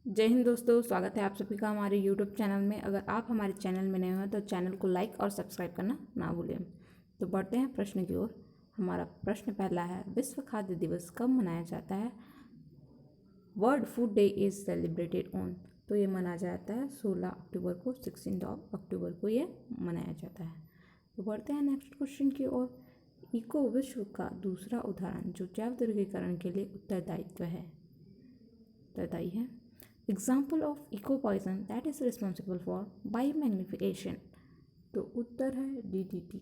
जय हिंद दोस्तों, स्वागत है आप सभी का हमारे YouTube चैनल में। अगर आप हमारे चैनल में नए हो तो चैनल को लाइक और सब्सक्राइब करना ना भूलें। तो बढ़ते हैं प्रश्न की ओर। हमारा प्रश्न पहला है, विश्व खाद्य दिवस कब मनाया जाता है? World food day is celebrated on. तो ये मनाया जाता है 16 अक्टूबर को, 16 अक्टूबर को ये मनाया जाता है। तो बढ़ते हैं नेक्स्ट क्वेश्चन की ओर। इको विश्व का दूसरा उदाहरण जो जैव वर्गीकरण के लिए उत्तरदायी है। Example of eco poison that is responsible for biomagnification. तो उत्तर है डीडीटी।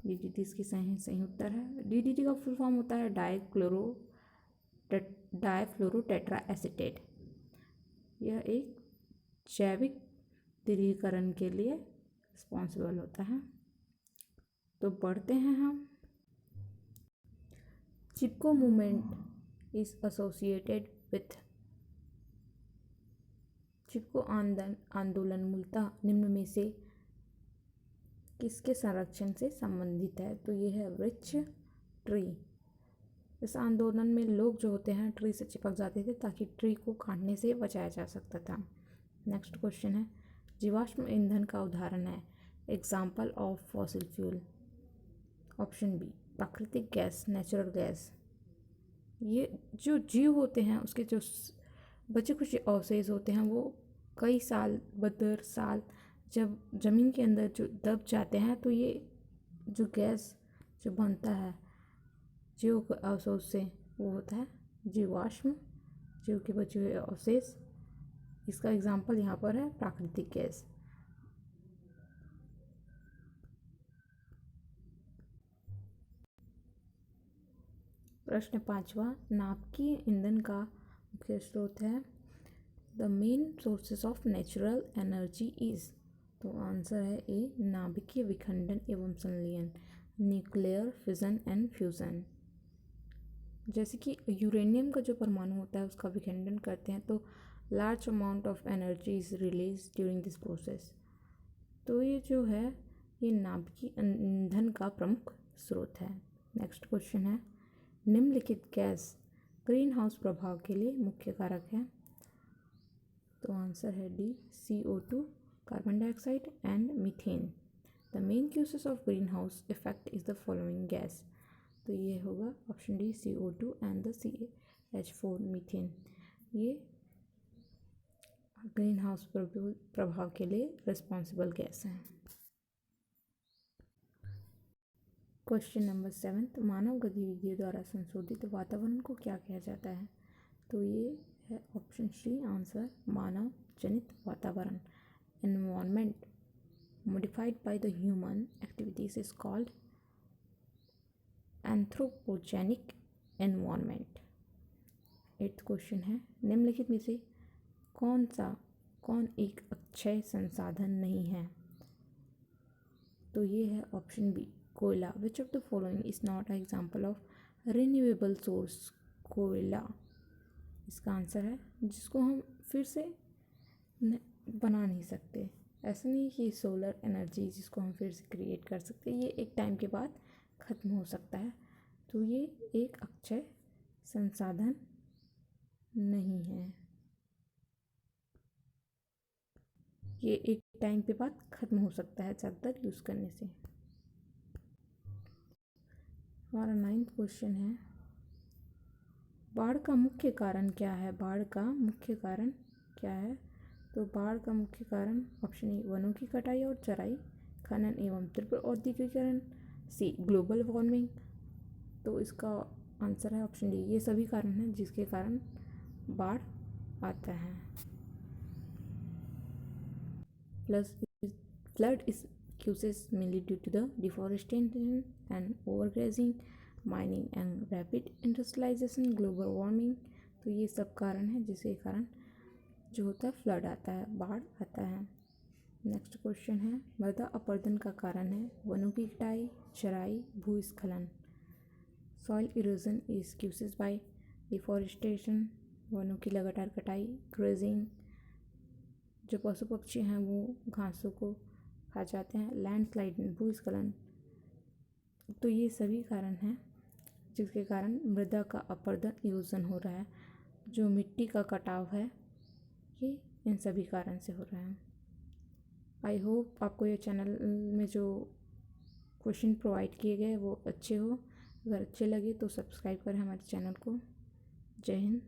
डीडीटी इसकी सही उत्तर है। डीडीटी का फुल फॉर्म होता है डाईफ्लोरो एसिटेट। यह एक जैविक दृढ़ीकरण के लिए रिस्पॉन्सिबल होता है। तो बढ़ते हैं हम। चिपको मूवमेंट इज एसोसिएटेड विथ। चिपको आंदोलन मूलतः निम्न में से किसके संरक्षण से संबंधित है? तो ये है वृक्ष, ट्री। इस आंदोलन में लोग जो होते हैं ट्री से चिपक जाते थे ताकि ट्री को काटने से बचाया जा सकता था। नेक्स्ट क्वेश्चन है, जीवाश्म ईंधन का उदाहरण है। Example of fossil fuel. Option B, प्राकृतिक गैस, नेचुरल गैस। ये जो जीव होते हैं उसके जो बचे कुछ अवशेष होते हैं वो कई साल, बदर साल जब ज़मीन के अंदर जो दब जाते हैं तो ये जो गैस जो बनता है जीव अवशेष से वो होता है जीवाश्म, जीव के बचे हुए अवशेष। इसका एग्जाम्पल यहाँ पर है प्राकृतिक गैस। प्रश्न पांचवा, नाभिकीय ईंधन का मुख्य स्रोत है। The main sources of natural energy is. तो आंसर है ए, नाभिकीय विखंडन एवं संलयन, न्यूक्लियर फिजन एंड फ्यूजन। जैसे कि यूरेनियम का जो परमाणु होता है उसका विखंडन करते हैं तो large amount of energy is release during this process. तो ये जो है ये नाभिकीय ईंधन का प्रमुख स्रोत है। नेक्स्ट क्वेश्चन है, निम्नलिखित गैस ग्रीन हाउस प्रभाव के लिए मुख्य कारक है। तो आंसर है D, CO2, carbon dioxide and methane. The main causes of green house effect is the following gas. तो ये होगा option D, CO2 and the CH4 methane. ये ग्रीन हाउस प्रभाव के लिए रिस्पॉन्सिबल गैस हैं। क्वेश्चन नंबर 7, मानव गतिविधियों द्वारा संशोधित वातावरण को क्या कहा जाता है? तो ये है ऑप्शन सी आंसर, मानव जनित वातावरण। Environment modified by the human activities is called anthropogenic environment। 8th question है, निम्नलिखित में से कौन एक अक्षय संसाधन नहीं है? तो ये है ऑप्शन बी, कोयला। Which of the following is not a example of renewable source? कोयला इसका आंसर है जिसको हम फिर से बना नहीं सकते। ऐसा नहीं कि सोलर एनर्जी जिसको हम फिर से क्रिएट कर सकते, ये एक टाइम के बाद ख़त्म हो सकता है। तो ये एक अक्षय संसाधन नहीं है, ये एक टाइम के बाद ख़त्म हो सकता है ज़्यादातर यूज़ करने से। हमारा 9th क्वेश्चन है, बाढ़ का मुख्य कारण क्या है? बाढ़ का मुख्य कारण क्या है? तो बाढ़ का मुख्य कारण ऑप्शन ए, वनों की कटाई और चराई, खनन एवं तीव्र औद्योगिकरण, सी, ग्लोबल वार्मिंग। तो इसका आंसर है ऑप्शन डी, ये सभी कारण हैं जिसके कारण बाढ़ आता है। Plus flood is causes mainly due to the deforestation and overgrazing, mining and rapid industrialization, global warming। तो ये सब कारण है जिसके कारण जो होता है फ्लड आता है, बाढ़ आता है। नेक्स्ट क्वेश्चन है, मृदा अपरदन का कारण है वनों की कटाई, चराई, भूस्खलन। Soil erosion is causes by deforestation, वनों की लगातार कटाई, ग्रेजिंग, जो पशु पक्षी हैं वो घासों को खा जाते हैं, लैंडस्लाइड, भूस्खलन। तो ये सभी कारण हैं जिसके कारण मृदा का अपरदन, इरोजन हो रहा है। जो मिट्टी का कटाव है ये इन सभी कारण से हो रहा है। आई होप आपको ये चैनल में जो क्वेश्चन प्रोवाइड किए गए वो अच्छे हो। अगर अच्छे लगे तो सब्सक्राइब करें हमारे चैनल को। जय हिंद।